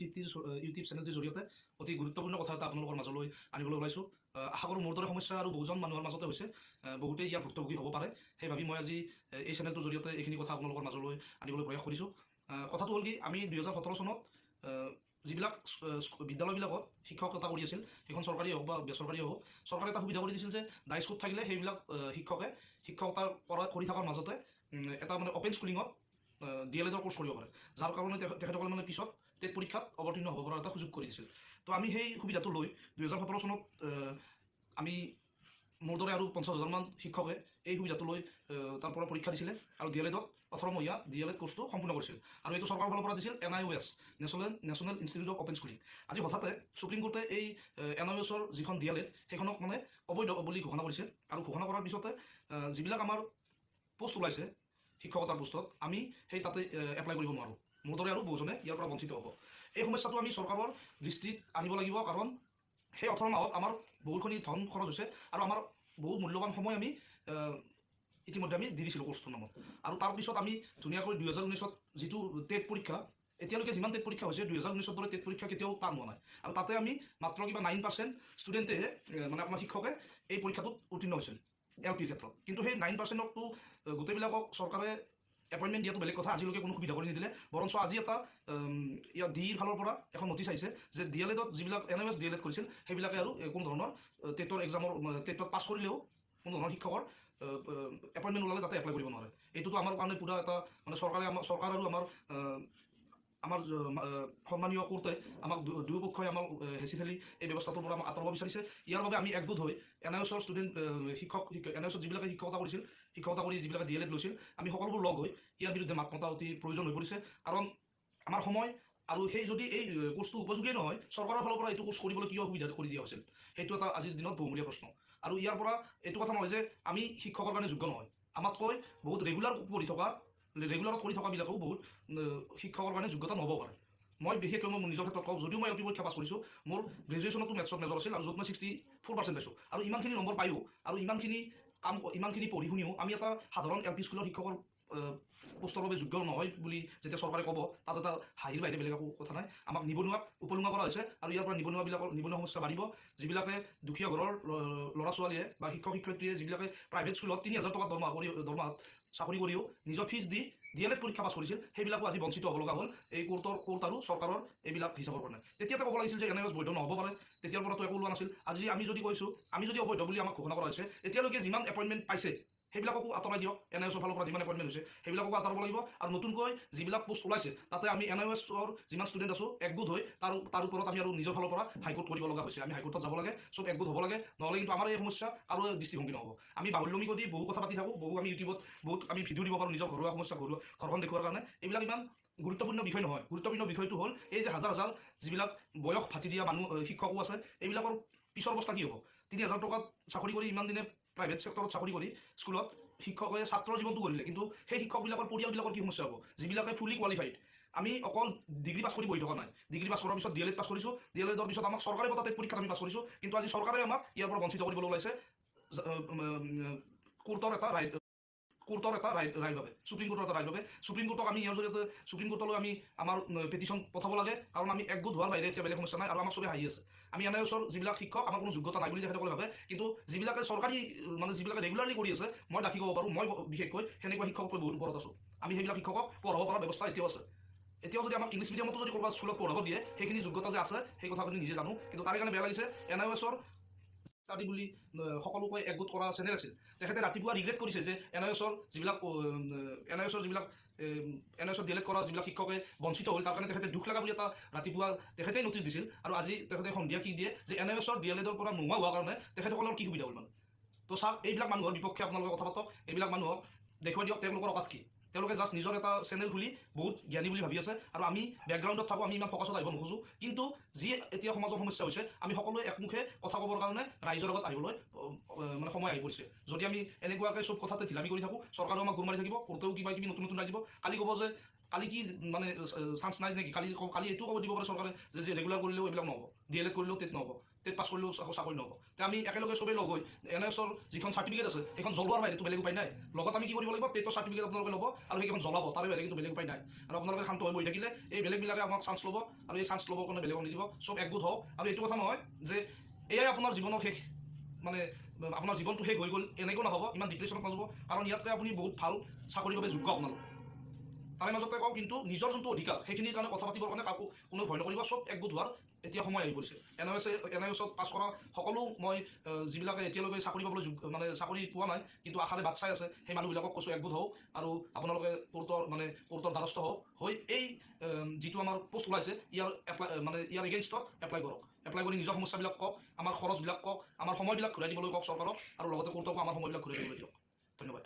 YouTube চেনেলটিৰ জৰিয়তে অতি গুৰুত্বপূৰ্ণ কথা এটা আপোনালোকৰ মাজলৈ আনিবলৈ ওলাইছোঁ। আশা কৰোঁ মোৰ দৰে সমস্যা আৰু বহুজন মানুহৰ মাজতে হৈছে, বহুতেই ইয়াৰ ভুক্তভোগী হ'ব পাৰে। সেই ভাবি মই আজি এই চেনেলটোৰ জৰিয়তে এইখিনি কথা আপোনালোকৰ মাজলৈ আনিবলৈ প্ৰয়াস কৰিছোঁ। কথাটো হ'ল কি, আমি 2017 চনত যিবিলাক বিদ্যালয়বিলাকত শিক্ষকতা কৰি আছিল, সেইখন চৰকাৰী হওক বা বেচৰকাৰী হওক, চৰকাৰে এটা সুবিধা কৰি দিছিল যে ডাই স্কুল থাকিলে সেইবিলাক শিক্ষকতা কৰি থকাৰ মাজতে এটা মানে অপেন স্কুলিঙত DLEDৰ কোৰ্চ কৰিব পাৰে, যাৰ কাৰণে তেখেতসকলে মানে পিছত টেট পৰীক্ষাত অৱতীৰ্ণ হ'ব পৰা এটা সুযোগ কৰি দিছিল। তো আমি সেই সুবিধাটো লৈ 2017 চনত আমি মোৰ দৰে আৰু 50,000 মান শিক্ষকে এই সুবিধাটো লৈ তাৰ পৰা পৰীক্ষা দিছিলে আৰু DLEDত 18 মহীয়া DLED কোৰ্চটো সম্পূৰ্ণ কৰিছিল। আৰু এইটো চৰকাৰৰ ফালৰ পৰা দিছিল NIOS, national institute of open schooling. আজি হঠাতে সুপ্ৰিম কোৰ্টে এই NIOSৰ যিখন DLED সেইখনক মানে অবৈধ বুলি ঘোষণা কৰিছে। আৰু ঘোষণা কৰাৰ পিছতে যিবিলাক আমাৰ পোষ্ট ওলাইছে শিক্ষকতাৰ পোষ্টত, আমি সেই তাতে এপ্লাই কৰিব নোৱাৰোঁ। মোৰ দৰে আৰু বহুজনে ইয়াৰ পৰা বঞ্চিত হ'ব। এই সমস্যাটো আমি চৰকাৰৰ দৃষ্টিত আনিব লাগিব, কাৰণ সেই 18 মাহত আমাৰ বহুতখিনি ধন খৰচ হৈছে আৰু আমাৰ বহু মূল্যৱান সময় আমি ইতিমধ্যে আমি দি দিছিলোঁ কোৰ্চটোৰ নামত। আৰু তাৰপিছত আমি ধুনীয়াকৈ 2019ত যিটো টেট পৰীক্ষা, এতিয়ালৈকে যিমান টেট পৰীক্ষা হৈছে 2019ৰ দৰে টেট পৰীক্ষা কেতিয়াও টান হোৱা নাই। আৰু তাতে আমি মাত্ৰ কিবা 9% ষ্টুডেণ্টেহে মানে আপোনাৰ শিক্ষকে এই পৰীক্ষাটোত উত্তীৰ্ণ হৈছিল LPৰ ক্ষেত্ৰত। কিন্তু সেই 9%কটো গোটেইবিলাকক চৰকাৰে এপইণ্টমেণ্ট দিয়াটো বেলেগ কথা, আজিলৈকে কোনো সুবিধা কৰি নিদিলে। বৰঞ্চ আজি এটা ইয়াৰ ডিৰ ফালৰ পৰা এখন নটিচ আহিছে যে DLEDত যিবিলাক NIOS DLED কৰিছিল সেইবিলাকে আৰু কোনো ধৰণৰ টেটৰ এক্সামৰ টেটত পাছ কৰিলেও কোনো ধৰণৰ শিক্ষকৰ এপইণ্টমেণ্ট ওলালে তাতে এপ্লাই কৰিব নোৱাৰে। এইটোতো আমাৰ কাৰণে পূৰা এটা মানে চৰকাৰ আৰু আমাৰ সন্মানীয় কোৰ্টে আমাক দুয়োপক্ষই আমাক হেঁচি ঠেলি এই ব্যৱস্থাটোৰ পৰা আমাক আঁতৰাব বিচাৰিছে। ইয়াৰ বাবে আমি একগোট হৈ NIOSৰ NIOSত যিবিলাকে শিক্ষকতা কৰি যিবিলাকে DLED লৈছিল, আমি সকলোবোৰ লগ হৈ ইয়াৰ বিৰুদ্ধে মাত মতা অতি প্ৰয়োজন হৈ পৰিছে। কাৰণ আমাৰ সময় আৰু সেই যদি এই কোৰ্চটো উপযোগী নহয়, চৰকাৰৰ ফালৰ পৰা এইটো কোৰ্চ কৰিবলৈ কিয় সুবিধা কৰি দিয়া হৈছিল, সেইটো এটা আজিৰ দিনত বহুমূলীয়া প্ৰশ্ন। আৰু ইয়াৰ পৰা এইটো কথা নহয় যে আমি শিক্ষকৰ কাৰণে যোগ্য নহয়, আমাতকৈ বহুত ৰেগুলাৰত কৰি থকাবিলাকেও বহুত শিক্ষকৰ কাৰণে যোগ্যতা নহ'ব পাৰে। মই বিশেষকৈ মই নিজৰ ক্ষেত্ৰত কওঁ, যদিও মই LP পৰীক্ষা পাছ কৰিছোঁ, মোৰ গ্ৰেজুৱেশ্যনতো মেথছত মেজৰ আছিল আৰু য'ত মই 64% পাইছোঁ। আৰু ইমানখিনি নম্বৰ পায়ো আৰু ইমানখিনি পঢ়ি শুনিও আমি এটা সাধাৰণ LP স্কুলৰ শিক্ষকৰ পোষ্টৰ বাবে যোগ্য নহয় বুলি যেতিয়া চৰকাৰে ক'ব, তাত এটা হাঁহিৰ বাহিৰে বেলেগ একো কথা নাই। আমাক নিবনুৱাক উপলুঙা কৰা হৈছে আৰু ইয়াৰ পৰা নিবনুৱা সমস্যা বাঢ়িব। যিবিলাকে দুখীয়া ঘৰৰ ল'ৰা ছোৱালীয়ে বা শিক্ষক শিক্ষয়িত্ৰীয়ে যিবিলাকে প্ৰাইভেট স্কুলত 3,000 টকা দৰমহাত চাকৰি কৰিও নিজৰ ফিজ দি DLED পৰীক্ষা পাছ কৰিছিল, সেইবিলাকো আজি বঞ্চিত হ'ব লগা হ'ল এই কোৰ্ট আৰু চৰকাৰৰ এইবিলাক হিচাপৰ কাৰণে। তেতিয়াতে ক'ব লাগিছিল যে NIOS বৈধ নহ'ব পাৰে, তেতিয়াৰ পৰাতো একো ওলোৱা নাছিল। আজি আমি যদি কৈছোঁ, আমি যদি অবৈধ বুলি আমাক ঘোষণা কৰা হৈছে, এতিয়ালৈকে যিমান এপইণ্টমেণ্ট পাইছে সেইবিলাককো আঁতৰাই দিয়ক। NIOSৰ ফালৰ পৰা যিমান এপইণ্টমেণ্ট হৈছে সেইবিলাককো আঁতৰাব লাগিব। আৰু নতুনকৈ যিবিলাক পোষ্ট ওলাইছে তাতে আমি NIOSৰ যিমান ষ্টুডেণ্ট আছোঁ একগোট হৈ তাৰ ওপৰত আমি আৰু নিজৰ ফালৰ পৰা হাইকোৰ্ট কৰিব লগা হৈছে। আমি হাইকোৰ্টত যাব লাগে, চব একগোট হ'ব লাগে, নহ'লে কিন্তু আমাৰ এই সমস্যা আৰু দৃষ্টিভংগী নহ'ব। আমি বাহুল্যমী কৰি বহু কথা পাতি থাকোঁ, আমি ইউটিউবত আমি ভিডিঅ' দিব পাৰোঁ নিজৰ ঘৰুৱা সমস্যা, ঘৰখন দেখুৱাৰ কাৰণে। এইবিলাক ইমান গুৰুত্বপূৰ্ণ বিষয় নহয়। গুৰুত্বপূৰ্ণ বিষয়টো হ'ল এই যে হাজাৰ যিবিলাক বয়স ফাটি দিয়া শিক্ষকো আছে, এইবিলাকৰ পিছৰ অৱস্থা কি হ'ব? 3,000 টকাত চাকৰি কৰি ইমান দিনে প্ৰাইভেট ছেক্টৰত চাকৰি কৰি স্কুলত শিক্ষকে ছাত্ৰৰ জীৱনটো গঢ়িলে, কিন্তু সেই শিক্ষকবিলাকৰ পৰিয়ালবিলাকৰ কি সমস্যা হ'ব? যিবিলাকে ফুলি কোৱালিফাইড, আমি অকল ডিগ্ৰী পাছ কৰি বহি থকা নাই, ডিগ্ৰী পাছ কৰাৰ পিছত DLED পাছ কৰিছোঁ, DLEDৰ পিছত আমাক চৰকাৰে পতা টেট পৰীক্ষাত আমি পাছ কৰিছোঁ, কিন্তু আজি চৰকাৰে আমাক ইয়াৰ পৰা বঞ্চিত কৰিবলৈ ওলাইছে কোৰ্টৰ এটা ৰায়ৰ বাবে, সুপ্ৰিম কোৰ্টৰ এটা ৰায়ৰ বাবে। সুপ্ৰিম কোৰ্টক আমি ইয়াৰ জৰিয়তে সুপ্ৰিম কোৰ্টলৈ আমি আমাৰ পেটিশ্যন পঠাব লাগে, কাৰণ আমি একগোট হোৱাৰ বাহিৰে এতিয়া বেলেগ সমস্যা নাই। আৰু আমাক চবে হাঁহি আছে, আমি NIOSৰ যিবিলাক শিক্ষক আমাৰ কোনো যোগ্যতা নাই বুলি তেখেতসকলে ভাবে, কিন্তু যিবিলাকে চৰকাৰী যিবিলাকে ৰেগুলাৰলি কৰি আছে, মই দাখি ক'ব পাৰোঁ, মই বিশেষকৈ সেনেকুৱা শিক্ষকতকৈ বহুত ওপৰত আছোঁ। আমি সেইবিলাক শিক্ষকক পঢ়াব পৰা ব্যৱস্থা এতিয়াও আছে। এতিয়াও যদি আমাক ইংলিছ মিডিয়ামতো যদি ক'ৰবাত স্কুলত পঢ়াব দিয়ে, সেইখিনি যোগ্যতা যে আছে সেই কথাখিনি নিজে জানো। কিন্তু তাৰ কাৰণে বেয়া লাগিছে, NIOSৰ ষ্টাডি বুলি সকলোকৈ একগোট কৰা চেনেল আছিল, তেখেতে ৰাতিপুৱা ৰিগ্ৰেট কৰিছে যে NIOSৰ যিবিলাক DLED কৰা যিবিলাক শিক্ষকে বঞ্চিত হ'ল, তাৰ কাৰণে তেখেতে দুখ লগা বুলি এটা ৰাতিপুৱা তেখেতেই নটিচ দিছিল। আৰু আজি তেখেতে সন্ধিয়া কি দিয়ে যে NIOSৰ DLEDৰ পৰা নোহোৱা হোৱাৰ কাৰণে তেখেতসকলৰ কি সুবিধা হ'ল মানে। তো চাওক, এইবিলাক মানুহৰ বিপক্ষে আপোনালোকে কথা পাতক, এইবিলাক মানুহক দেখুৱাই দিয়ক তেওঁলোকৰ অকাত কি। তেওঁলোকে জাষ্ট নিজৰ এটা চেনেল খুলি বহুত জ্ঞানী বুলি ভাবি আছে, আৰু আমি বেকগ্ৰাউণ্ডত থাকোঁ, আমি ইমান ফকাছত আহিব নোখোজোঁ। কিন্তু যি এতিয়া সমাজৰ সমস্যা হৈছে, আমি সকলোৱে একমুখে কথা ক'বৰ কাৰণে ৰাইজৰ লগত আহিবলৈ মানে সময় আহি পৰিছে। যদি আমি এনেকুৱাকৈ চব কথাতে ঢিলামি কৰি থাকোঁ, চৰকাৰেও আমাক গুৰ মাৰি থাকিব, কোৰ্টেও কিবা কিবি নতুন ৰায় দিব। কালি ক'ব যে কালি কি মানে চান্স নাই নেকি? কালি এইটো ক'ব দিব পাৰে চৰকাৰে যে ৰেগুলাৰ কৰিলেও এইবিলাক নহ'ব, DLED কৰিলেও টেট নহ'ব, টেট পাছ কৰিলেও চাকৰি নহ'ব। তে আমি একেলগে চবেই লগ হৈ NIOSৰ যিখন চাৰ্টিফিকেট আছে সেইখন জ্বলোৱাৰ বাহিৰেতো বেলেগ উপায় নাই। লগত আমি কি কৰিব লাগিব, টেটৰ চাৰ্টিফিকেট আপোনালোকে ল'ব আৰু সেইখন জ্বলাব, তাৰে বাহিৰে কিন্তু বেলেগ উপায় নাই। আৰু আপোনালোকে শান্ত হৈ বহি থাকিলে এই বেলেগবিলাকে আমাক চান্স ল'ব আৰু এই চান্স ল'বৰ কাৰণে বেলেগক নিদিব। চব একগোট হওক। আৰু এইটো কথা নহয় যে এয়াই আপোনাৰ জীৱনৰ শেষ, মানে আপোনাৰ জীৱনটো শেষ হৈ গ'ল এনেকৈও নাভাব, ইমান ডিপ্ৰেশ্যনত নাযাব, কাৰণ ইয়াতকৈ আপুনি বহুত ভাল চাকৰিৰ বাবে যোগ্য আপোনালোক। তাৰে মাজতে কওঁ কিন্তু নিজৰ যোনটো অধিকাৰ সেইখিনিৰ কাৰণে কথা পাতিবৰ কাৰণে কাকো কোনো ভয় নকৰিব, চব একগোট হোৱাৰ এতিয়া সময় আহি পৰিছে। NIOSত পাছ কৰা সকলো মই যিবিলাকে এতিয়ালৈকে চাকৰি পাবলৈ মানে চাকৰি পোৱা নাই কিন্তু আশাৰে বাট চাই আছে, সেই মানুহবিলাকক কৈছোঁ একগোট হওক আৰু আপোনালোকে কোৰ্টৰ দ্বাৰস্থ হওক, হৈ এই যিটো আমাৰ পোষ্ট ওলাইছে ইয়াৰ এগেইনষ্টত এপ্লাই কৰক। এপ্লাই কৰি নিজৰ সমস্যাবিলাক কওক, আমাৰ খৰচবিলাক কওক, আমাৰ সময়বিলাক ঘূৰাই দিবলৈ কওক চৰকাৰক, আৰু লগতে কোৰ্টকো আমাৰ সময়বিলাক ঘূৰাই দিবলৈ দিয়ক। ধন্যবাদ।